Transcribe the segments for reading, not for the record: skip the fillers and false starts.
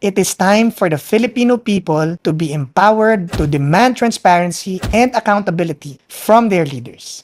It is time for the Filipino people to be empowered to demand transparency and accountability from their leaders.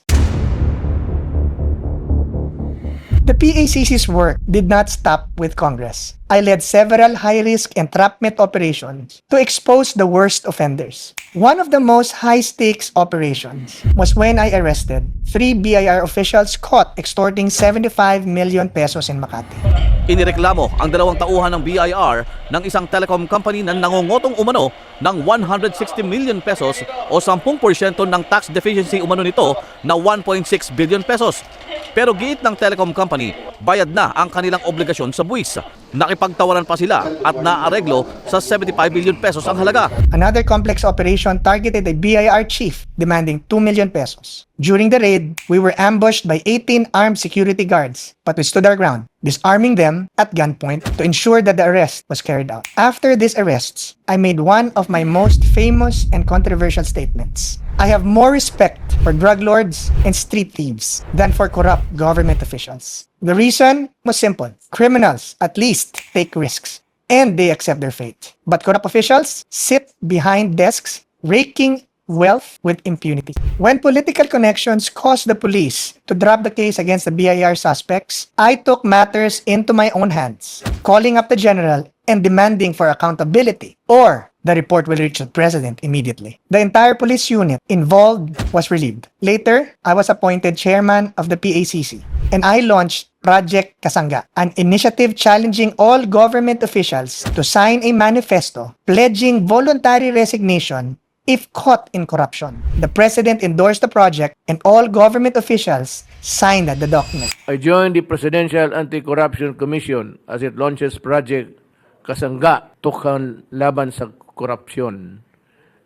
The PACC's work did not stop with Congress. I led several high-risk entrapment operations to expose the worst offenders. One of the most high-stakes operations was when I arrested 3 BIR officials caught extorting 75 million pesos in Makati. Inireklamo ang dalawang tauhan ng BIR ng isang telecom company na nangungutong umano ng 160 million pesos o 10% ng tax deficiency umano nito na 1.6 billion pesos. Pero giit ng telecom company, bayad na ang kanilang obligasyon sa buwis. Nakipagtawaran pa sila at naareglo sa 75 billion pesos ang halaga. Another complex operation targeted a BIR chief demanding 2 million pesos. During the raid, we were ambushed by 18 armed security guards, but we stood our ground, disarming them at gunpoint to ensure that the arrest was carried out. After these arrests, I made one of my most famous and controversial statements. I have more respect for drug lords and street thieves than for corrupt government officials. The reason was simple. Criminals at least take risks and they accept their fate. But corrupt officials sit behind desks raking wealth with impunity. When political connections caused the police to drop the case against the BIR suspects, I took matters into my own hands, calling up the general and demanding for accountability, or the report will reach the president immediately. The entire police unit involved was relieved. Later, I was appointed chairman of the PACC, and I launched Project Kasangga, an initiative challenging all government officials to sign a manifesto pledging voluntary resignation if caught in corruption. The president endorsed the project and all government officials signed the document. I joined the Presidential Anti-Corruption Commission as it launches Project Kasangga to laban sa korupsyon.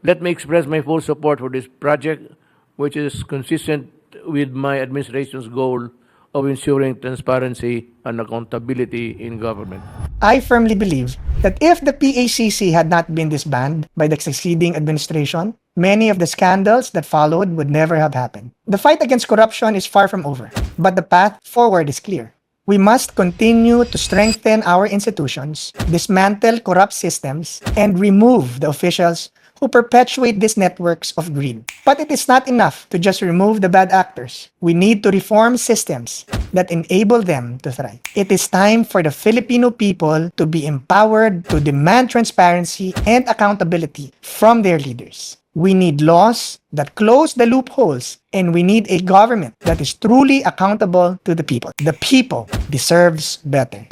Let me express my full support for this project, which is consistent with my administration's goal of ensuring transparency and accountability in government. I firmly believe that if the PACC had not been disbanded by the succeeding administration, many of the scandals that followed would never have happened. The fight against corruption is far from over, but the path forward is clear. We must continue to strengthen our institutions, dismantle corrupt systems, and remove the officials who perpetuate these networks of greed. But it is not enough to just remove the bad actors. We need to reform systems that enable them to thrive. It is time for the Filipino people to be empowered to demand transparency and accountability from their leaders. We need laws that close the loopholes, and we need a government that is truly accountable to the people. The people deserves better.